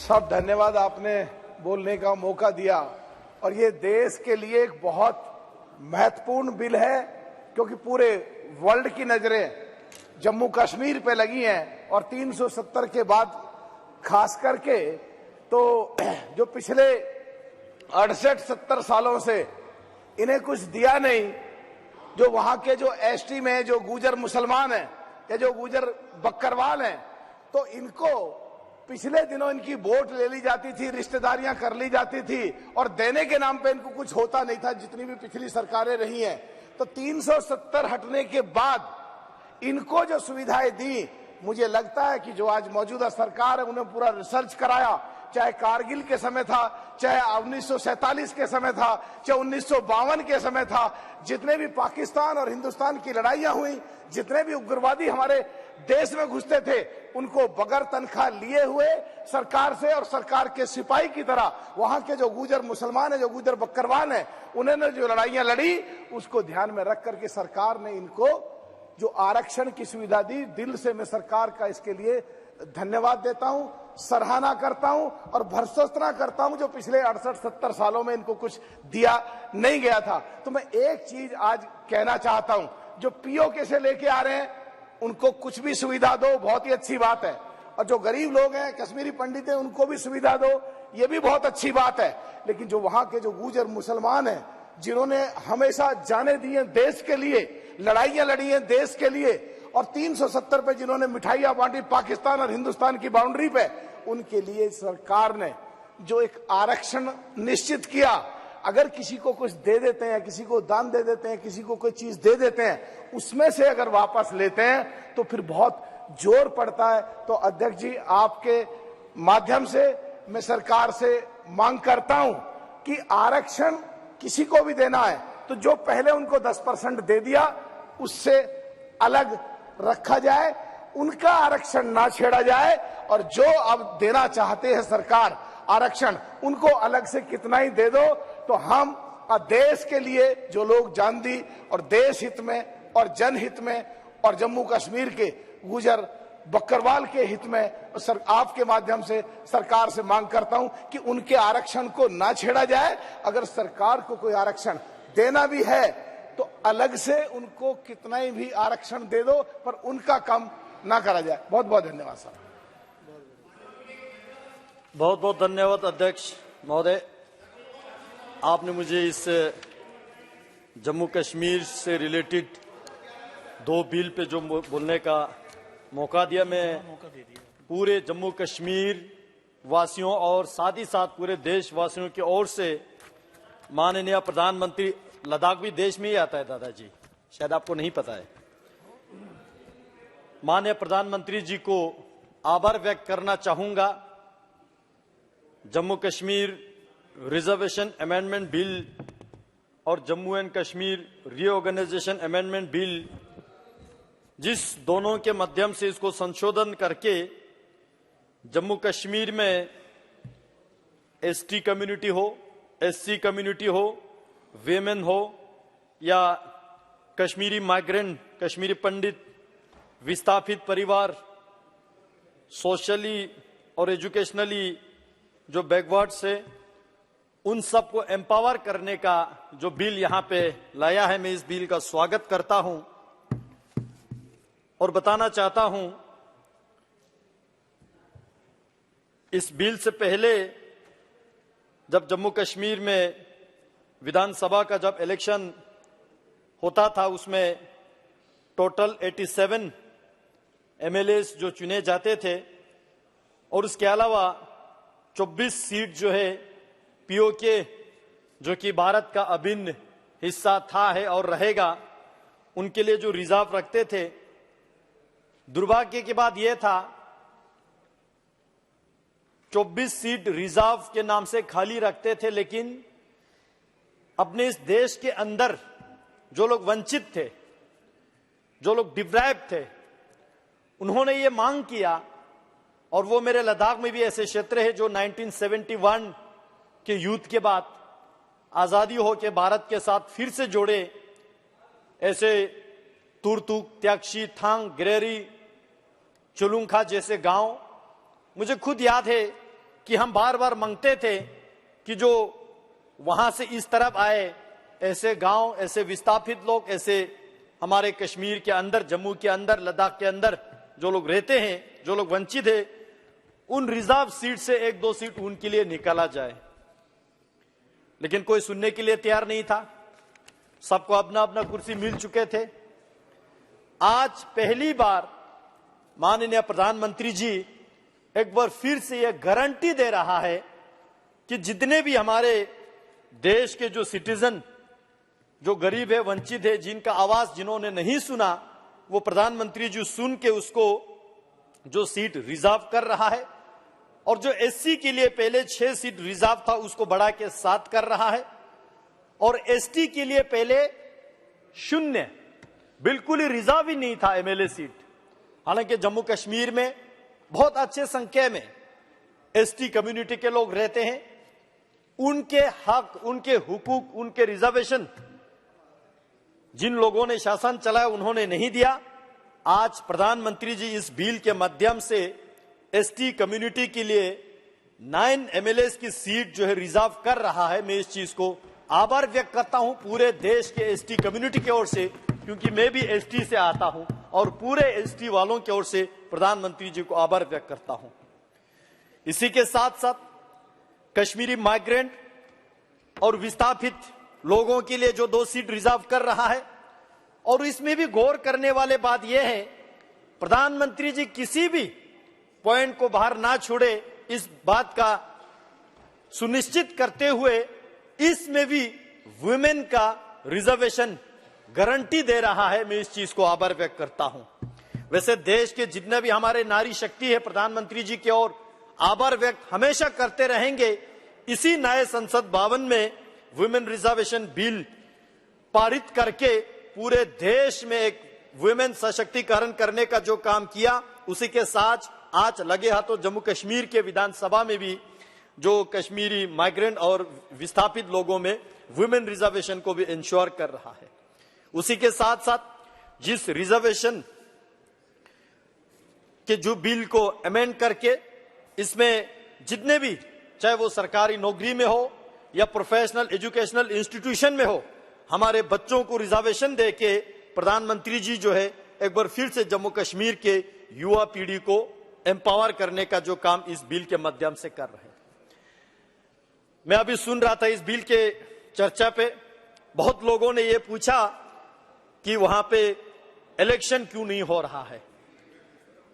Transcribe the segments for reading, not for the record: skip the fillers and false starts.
सब धन्यवाद, आपने बोलने का मौका दिया। और ये देश के लिए एक बहुत महत्वपूर्ण बिल है, क्योंकि पूरे वर्ल्ड की नजरें जम्मू कश्मीर पे लगी हैं। और 370 के बाद खास करके तो जो पिछले 68-70 सालों से इन्हें कुछ दिया नहीं, जो वहां के जो एसटी में जो गुजर मुसलमान हैं या जो गुजर बकरवाल हैं, तो इनको पिछले दिनों इनकी वोट ले ली जाती थी, रिश्तेदारियां कर ली जाती थी और देने के नाम पे इनको कुछ होता नहीं था, जितनी भी पिछली सरकारें रही हैं। तो 370 हटने के बाद इनको जो सुविधाएं दी, मुझे लगता है कि जो आज मौजूदा सरकार है उन्हें पूरा रिसर्च कराया, चाहे कारगिल के समय था, चाहे 1947 के समय था, चाहे 1952 के समय था, जितने भी पाकिस्तान और हिंदुस्तान की लड़ाइयां हुई, जितने भी उग्रवादी हमारे देश में घुसते थे, उनको बगैर तनख्वाह लिए हुए सरकार से और सरकार के सिपाही की तरह वहां के जो गुजर मुसलमान है, जो गुजर बकरवाल है, उन्होंने जो लड़ाइयां लड़ी, उसको ध्यान में रख करके सरकार ने इनको जो आरक्षण की सुविधा दी, दिल से मैं सरकार का इसके लिए धन्यवाद देता हूं, सराहना करता हूं और भर्त्सना करता हूं जो पिछले 68-70 सालों में इनको कुछ दिया नहीं गया था। तो मैं एक चीज आज कहना चाहता हूं, जो पीओके से लेके आ रहे हैं उनको कुछ भी सुविधा दो, बहुत ही अच्छी बात है। और जो गरीब लोग हैं, कश्मीरी पंडित हैं, उनको भी सुविधा दो, ये भी बहुत अच्छी बात है। लेकिन जो वहां के जो गुजर मुसलमान हैं, जिन्होंने हमेशा जाने दिए देश के लिए, लड़ाइयां लड़ी हैं देश के लिए, और 370 पे जिन्होंने मिठाइयां बांटी पाकिस्तान और हिंदुस्तान की बाउंड्री पे, उनके लिए सरकार ने जो एक आरक्षण निश्चित किया, अगर किसी को कुछ दे देते हैं, किसी को दान दे देते हैं, किसी को कोई चीज दे देते हैं, उसमें से अगर वापस लेते हैं तो फिर बहुत जोर पड़ता है। तो अध्यक्ष जी, आपके माध्यम से मैं सरकार से मांग करता हूं कि आरक्षण किसी को भी देना है तो जो पहले उनको 10% दे दिया उससे अलग रखा जाए, उनका आरक्षण ना छेड़ा जाए, और जो अब देना चाहते हैं सरकार आरक्षण, उनको अलग से कितना ही दे दो। तो हम देश के लिए जो लोग जान दी, और देश हित में और जनहित में और जम्मू कश्मीर के गुजर बकरवाल के हित में आपके माध्यम से सरकार से मांग करता हूं कि उनके आरक्षण को ना छेड़ा जाए। अगर सरकार को कोई आरक्षण देना भी है तो अलग से उनको कितना ही भी आरक्षण दे दो, पर उनका कम ना करा जाए। बहुत बहुत धन्यवाद सर। बहुत बहुत धन्यवाद अध्यक्ष महोदय। आपने मुझे इस जम्मू कश्मीर से रिलेटेड 2 बिल पे जो बोलने का मौका दिया। मैं पूरे जम्मू कश्मीर वासियों और साथ ही साथ पूरे देशवासियों की ओर से माननीय प्रधानमंत्री, लद्दाख भी देश में ही आता है दादाजी, शायद आपको नहीं पता है, माननीय प्रधानमंत्री जी को आभार व्यक्त करना चाहूंगा। Jammu Kashmir reservation amendment bill और Jammu and Kashmir reorganisation amendment bill, जिस दोनों के माध्यम से इसको संशोधन करके जम्मू कश्मीर में एसटी कम्युनिटी हो, एससी कम्युनिटी हो, वेमेन हो या कश्मीरी माइग्रेंट, कश्मीरी पंडित, विस्थापित परिवार, सोशली और एजुकेशनली जो बैकवर्ड्स है, उन सबको एम्पावर करने का जो बिल यहां पे लाया है, मैं इस बिल का स्वागत करता हूं और बताना चाहता हूं, इस बिल से पहले जब जम्मू कश्मीर में विधानसभा का जब इलेक्शन होता था, उसमें टोटल 87 एमएलएस जो चुने जाते थे, और उसके अलावा 24 सीट जो है पीओके, जो कि भारत का अभिन्न हिस्सा था, है और रहेगा, उनके लिए जो रिजर्व रखते थे। दुर्भाग्य की बात यह था 24 सीट रिजर्व के नाम से खाली रखते थे, लेकिन अपने इस देश के अंदर जो लोग वंचित थे, जो लोग डिप्राइव थे, उन्होंने ये मांग किया, और वो मेरे लद्दाख में भी ऐसे क्षेत्र है जो 1971 के युद्ध के बाद आजादी हो के भारत के साथ फिर से जोड़े, ऐसे तुरतुक, त्यागशी, थांग, गिरेरी, चुलुंखा जैसे गांव। मुझे खुद याद है कि हम बार बार मांगते थे कि जो वहां से इस तरफ आए, ऐसे गांव, ऐसे विस्थापित लोग, ऐसे हमारे कश्मीर के अंदर, जम्मू के अंदर, लद्दाख के अंदर जो लोग रहते हैं, जो लोग वंचित है, उन रिजर्व सीट से 1-2 सीट उनके लिए निकाला जाए। लेकिन कोई सुनने के लिए तैयार नहीं था। सबको अपना अपना कुर्सी मिल चुके थे। आज पहली बार माननीय प्रधानमंत्री जी एक बार फिर से यह गारंटी दे रहा है कि जितने भी हमारे देश के जो सिटीजन, जो गरीब है, वंचित है, जिनका आवाज जिन्होंने नहीं सुना, वो प्रधानमंत्री जी सुन के उसको जो सीट रिजर्व कर रहा है, और जो एससी के लिए पहले 6 सीट रिजर्व था उसको बढ़ा के 7 कर रहा है, और एसटी के लिए पहले 0, बिल्कुल ही रिजर्व ही नहीं था एमएलए सीट। हालांकि जम्मू कश्मीर में बहुत अच्छे संख्या में एसटी कम्युनिटी के लोग रहते हैं। उनके हक, उनके हुकूक, उनके रिजर्वेशन जिन लोगों ने शासन चलाया उन्होंने नहीं दिया। आज प्रधानमंत्री जी इस बिल के माध्यम से एसटी कम्युनिटी के लिए 9 एमएलए की सीट जो है रिजर्व कर रहा है। मैं इस चीज को आभार व्यक्त करता हूं पूरे देश के एसटी कम्युनिटी की ओर से, क्योंकि मैं भी एसटी से आता हूं, और पूरे एसटी वालों की ओर से प्रधानमंत्री जी को आभार व्यक्त करता हूं। इसी के साथ साथ कश्मीरी माइग्रेंट और विस्थापित लोगों के लिए जो 2 सीट रिजर्व कर रहा है, और इसमें भी गौर करने वाली बात यह है, प्रधानमंत्री जी किसी भी पॉइंट को बाहर ना छोड़े, इस बात का सुनिश्चित करते हुए इसमें भी वुमेन का रिजर्वेशन गारंटी दे रहा है। मैं इस चीज को आभार व्यक्त करता हूं। वैसे देश के जितने भी हमारे नारी शक्ति है, प्रधानमंत्री जी की ओर आभार व्यक्त हमेशा करते रहेंगे। इसी नए संसद भवन में वुमेन रिजर्वेशन बिल पारित करके पूरे देश में एक वुमेन सशक्तिकरण करने का जो काम किया, उसी के साथ आज लगे हाथों जम्मू कश्मीर के विधानसभा में भी जो कश्मीरी माइग्रेंट और विस्थापित लोगों में वुमेन रिजर्वेशन को भी इंश्योर कर रहा है। उसी के साथ साथ जिस रिजर्वेशन के जो बिल को अमेंड करके इसमें जितने भी, चाहे वो सरकारी नौकरी में हो या प्रोफेशनल एजुकेशनल इंस्टीट्यूशन में हो, हमारे बच्चों को रिजर्वेशन देके प्रधानमंत्री जी जो है एक बार फिर से जम्मू कश्मीर के युवा पीढ़ी को एम्पावर करने का जो काम इस बिल के माध्यम से कर रहे हैं। मैं अभी सुन रहा था इस बिल के चर्चा पे, बहुत लोगों ने ये पूछा कि वहां पे इलेक्शन क्यों नहीं हो रहा है,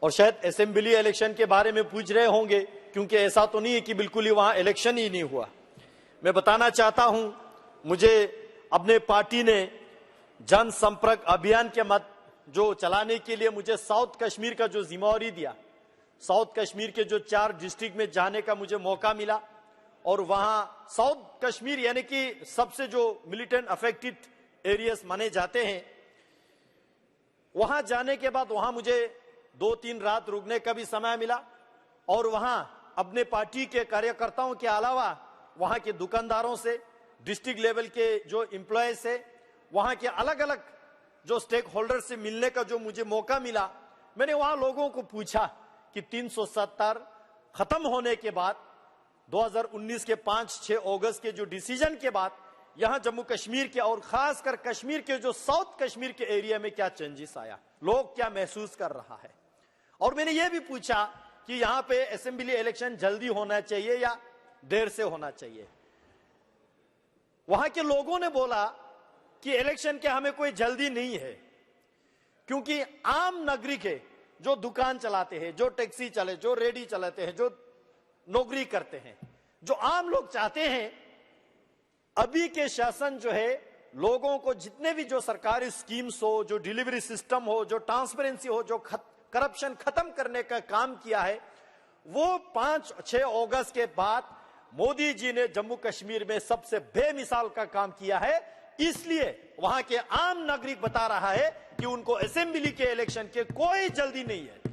और शायद असेंबली इलेक्शन के बारे में पूछ रहे होंगे, क्योंकि ऐसा तो नहीं है कि बिल्कुल ही वहां इलेक्शन ही नहीं हुआ। मैं बताना चाहता हूं, मुझे अपने पार्टी ने जनसंपर्क अभियान के मत जो चलाने के लिए मुझे साउथ कश्मीर का जो जिम्मेवारी दिया, साउथ कश्मीर के जो 4 डिस्ट्रिक्ट में जाने का मुझे मौका मिला, और वहां साउथ कश्मीर यानी कि सबसे जो मिलिटेंट अफेक्टेड एरियाज माने जाते हैं, वहां जाने के बाद वहां मुझे 2-3 रात रुकने का भी समय मिला, और वहां अपने पार्टी के कार्यकर्ताओं के अलावा वहां के दुकानदारों से, डिस्ट्रिक्ट लेवल के जो एम्प्लॉय से, वहां के अलग अलग जो स्टेक होल्डर से मिलने का जो मुझे मौका मिला। मैंने वहां लोगों को पूछा कि 370 खत्म होने के बाद 2019 के 5-6 अगस्त के जो डिसीजन के बाद यहां जम्मू कश्मीर के और खासकर कश्मीर के जो साउथ कश्मीर के एरिया में क्या चेंजेस आया, लोग क्या महसूस कर रहा है। और मैंने ये भी पूछा कि यहां पे असेंबली इलेक्शन जल्दी होना चाहिए या देर से होना चाहिए। वहां के लोगों ने बोला कि इलेक्शन के हमें कोई जल्दी नहीं है, क्योंकि आम नागरिक है, जो दुकान चलाते हैं, जो टैक्सी चले, जो रेडी चलाते हैं, जो नौकरी करते हैं, जो आम लोग चाहते हैं अभी के शासन जो है लोगों को जितने भी जो सरकारी स्कीम्स हो, जो डिलीवरी सिस्टम हो, जो ट्रांसपेरेंसी हो, जो करप्शन खत्म करने का काम किया है, वो 5-6 अगस्त के बाद मोदी जी ने जम्मू कश्मीर में सबसे बेमिसाल का काम किया है। इसलिए वहां के आम नागरिक बता रहा है कि उनको असेंबली के इलेक्शन के कोई जल्दी नहीं है।